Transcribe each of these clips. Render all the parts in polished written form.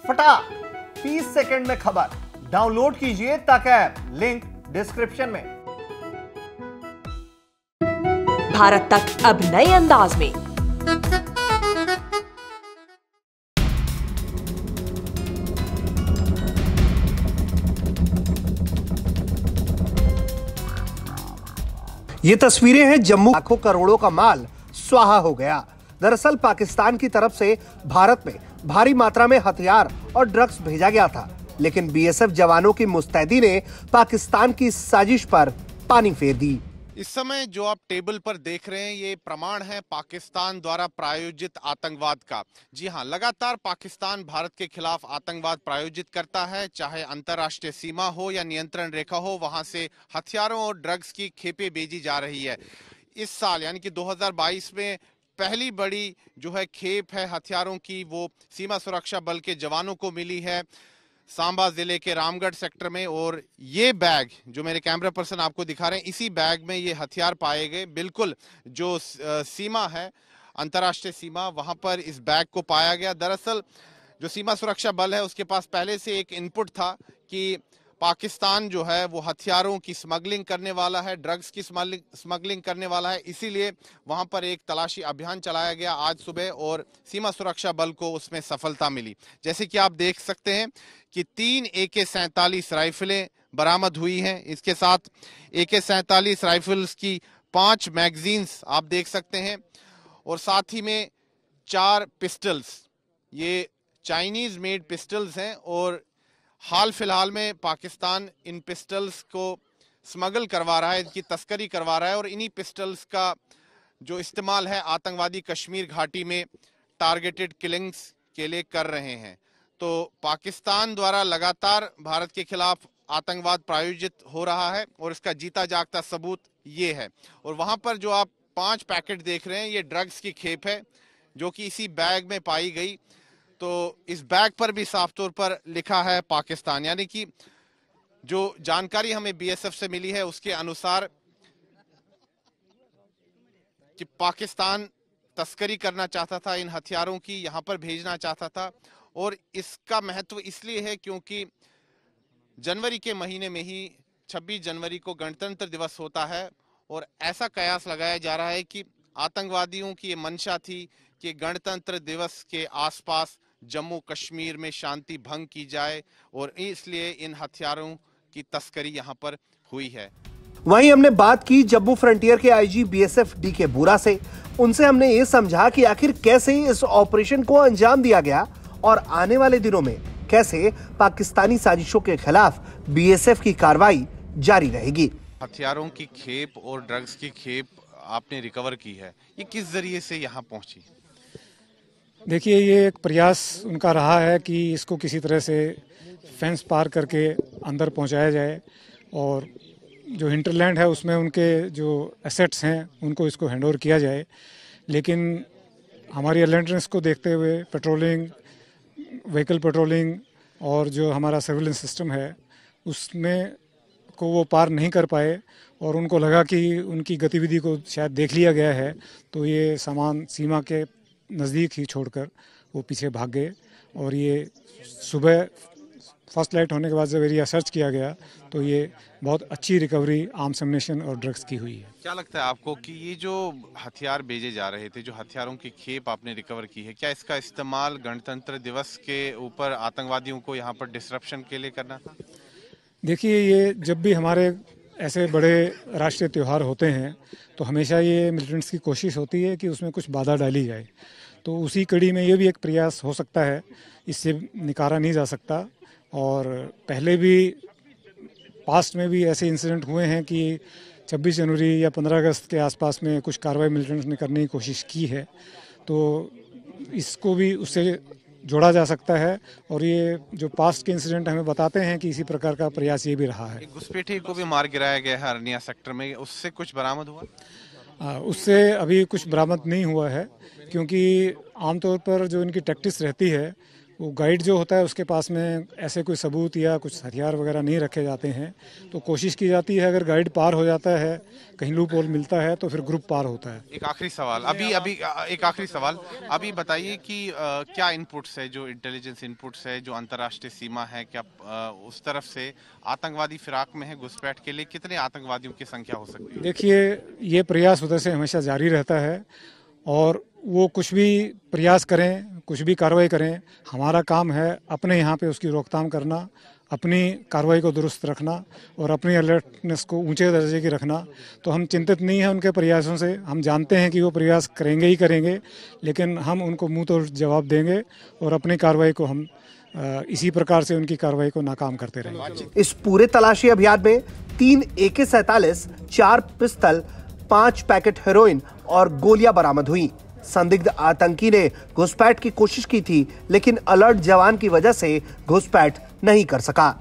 फटाक 30 सेकंड में खबर डाउनलोड कीजिए तक ऐप, लिंक डिस्क्रिप्शन में। भारत तक अब नए अंदाज में। ये तस्वीरें हैं जम्मू। लाखों करोड़ों का माल स्वाहा हो गया। दरअसल पाकिस्तान की तरफ से भारत में भारी मात्रा में हथियार और ड्रग्स भेजा गया था, लेकिन बीएसएफ जवानों की मुस्तैदी ने पाकिस्तान की साजिश पर पानी फेर दी। इस समय जो आप टेबल पर देख रहे हैं ये प्रमाण है पाकिस्तान द्वारा प्रायोजित आतंकवाद का। जी हां, लगातार पाकिस्तान भारत के खिलाफ आतंकवाद प्रायोजित करता है, चाहे अंतर्राष्ट्रीय सीमा हो या नियंत्रण रेखा हो, वहां से हथियारों और ड्रग्स की खेपें भेजी जा रही है। इस साल यानी कि 2022 में पहली बड़ी जो है खेप है हथियारों की, वो सीमा सुरक्षा बल के जवानों को मिली है सांबा जिले के रामगढ़ सेक्टर में। और ये बैग जो मेरे कैमरा पर्सन आपको दिखा रहे हैं, इसी बैग में ये हथियार पाए गए। बिल्कुल जो सीमा है, अंतर्राष्ट्रीय सीमा, वहां पर इस बैग को पाया गया। दरअसल जो सीमा सुरक्षा बल है उसके पास पहले से एक इनपुट था कि पाकिस्तान जो है वो हथियारों की स्मगलिंग करने वाला है, ड्रग्स की स्मगलिंग करने वाला है, इसीलिए वहां पर एक तलाशी अभियान चलाया गया आज सुबह और सीमा सुरक्षा बल को उसमें सफलता मिली। जैसे कि आप देख सकते हैं कि 3 AK-47 राइफलें बरामद हुई हैं। इसके साथ AK-47 राइफल्स की 5 मैगजीन्स आप देख सकते हैं और साथ ही में 4 पिस्टल्स, ये चाइनीज मेड पिस्टल्स हैं और हाल फिलहाल में पाकिस्तान इन पिस्टल्स को स्मगल करवा रहा है, इनकी तस्करी करवा रहा है और इन्हीं पिस्टल्स का जो इस्तेमाल है आतंकवादी कश्मीर घाटी में टारगेटेड किलिंग्स के लिए कर रहे हैं। तो पाकिस्तान द्वारा लगातार भारत के खिलाफ आतंकवाद प्रायोजित हो रहा है और इसका जीता जागता सबूत ये है। और वहां पर जो आप 5 पैकेट देख रहे हैं, ये ड्रग्स की खेप है जो कि इसी बैग में पाई गई। तो इस बैग पर भी साफ तौर पर लिखा है पाकिस्तान, यानी कि जो जानकारी हमें बीएसएफ से मिली है उसके अनुसार कि पाकिस्तान तस्करी करना चाहता था इन हथियारों की, यहां पर भेजना चाहता था। और इसका महत्व इसलिए है क्योंकि जनवरी के महीने में ही 26 जनवरी को गणतंत्र दिवस होता है और ऐसा कयास लगाया जा रहा है कि आतंकवादियों की ये मंशा थी कि गणतंत्र दिवस के आसपास जम्मू कश्मीर में शांति भंग की जाए और इसलिए इन हथियारों की तस्करी यहां पर हुई है। वहीं हमने बात की जम्मू फ्रंटियर के आईजी बीएसएफ DK बोरा से। उनसे हमने ये समझा कि आखिर कैसे इस ऑपरेशन को अंजाम दिया गया और आने वाले दिनों में कैसे पाकिस्तानी साजिशों के खिलाफ बीएसएफ की कार्रवाई जारी रहेगी। हथियारों की खेप और ड्रग्स की खेप आपने रिकवर की है, ये किस जरिए से यहाँ पहुंची? देखिए, ये एक प्रयास उनका रहा है कि इसको किसी तरह से फेंस पार करके अंदर पहुंचाया जाए और जो हिंटरलैंड है उसमें उनके जो एसेट्स हैं उनको इसको हैंडओवर किया जाए। लेकिन हमारी अलर्टनेस को देखते हुए पेट्रोलिंग, व्हीकल पेट्रोलिंग और जो हमारा सर्विलेंस सिस्टम है उसमें को वो पार नहीं कर पाए और उनको लगा कि उनकी गतिविधि को शायद देख लिया गया है, तो ये सामान सीमा के नज़दीक ही छोड़कर वो पीछे भाग गए। और ये सुबह फर्स्ट लाइट होने के बाद जब एरिया सर्च किया गया तो ये बहुत अच्छी रिकवरी आर्म्स एम्युनिशन और ड्रग्स की हुई है। क्या लगता है आपको कि ये जो हथियार भेजे जा रहे थे, जो हथियारों की खेप आपने रिकवर की है, क्या इसका इस्तेमाल गणतंत्र दिवस के ऊपर आतंकवादियों को यहाँ पर डिसरप्शन के लिए करना था? देखिए, ये जब भी हमारे ऐसे बड़े राष्ट्रीय त्यौहार होते हैं तो हमेशा ये मिलिटेंट्स की कोशिश होती है कि उसमें कुछ बाधा डाली जाए। तो उसी कड़ी में ये भी एक प्रयास हो सकता है, इससे निकारा नहीं जा सकता। और पहले भी पास्ट में भी ऐसे इंसिडेंट हुए हैं कि 26 जनवरी या 15 अगस्त के आसपास में कुछ कार्रवाई मिलिटेंट्स ने करने की कोशिश की है, तो इसको भी उससे जोड़ा जा सकता है। और ये जो पास्ट के इंसिडेंट हमें बताते हैं कि इसी प्रकार का प्रयास ये भी रहा है। घुसपैठी को भी मार गिराया गया है अरनिया सेक्टर में, उससे कुछ बरामद हुआ? उससे अभी कुछ बरामद नहीं हुआ है, क्योंकि आमतौर पर जो इनकी टैक्टिस रहती है वो गाइड जो होता है उसके पास में ऐसे कोई सबूत या कुछ हथियार वगैरह नहीं रखे जाते हैं, तो कोशिश की जाती है अगर गाइड पार हो जाता है, कहीं लूप होल मिलता है तो फिर ग्रुप पार होता है। एक आखिरी सवाल अभी बताइए कि क्या इनपुट्स है, जो इंटेलिजेंस इनपुट्स है, जो अंतर्राष्ट्रीय सीमा है, क्या उस तरफ से आतंकवादी फिराक में है घुसपैठ के लिए? कितने आतंकवादियों की संख्या हो सकती है? देखिए, ये प्रयास उधर से हमेशा जारी रहता है और वो कुछ भी प्रयास करें, कुछ भी कार्रवाई करें, हमारा काम है अपने यहाँ पे उसकी रोकथाम करना, अपनी कार्रवाई को दुरुस्त रखना और अपनी अलर्टनेस को ऊंचे दर्जे की रखना। तो हम चिंतित नहीं हैं उनके प्रयासों से, हम जानते हैं कि वो प्रयास करेंगे ही करेंगे, लेकिन हम उनको मुंह तोड़ जवाब देंगे और अपनी कार्रवाई को हम इसी प्रकार से उनकी कार्रवाई को नाकाम करते रहेंगे। इस पूरे तलाशी अभियान में 3 AK-47, 4 पिस्तल, 5 पैकेट हेरोइन और गोलियां बरामद हुई। संदिग्ध आतंकी ने घुसपैठ की कोशिश की थी, लेकिन अलर्ट जवान की वजह से घुसपैठ नहीं कर सका।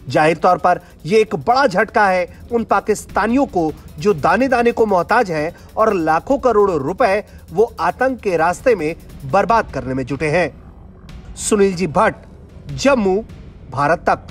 जाहिर तौर पर यह एक बड़ा झटका है उन पाकिस्तानियों को जो दाने दाने को मोहताज हैं और लाखों करोड़ों रुपए वो आतंक के रास्ते में बर्बाद करने में जुटे हैं। सुनील जी भट्ट, जम्मू, भारत तक।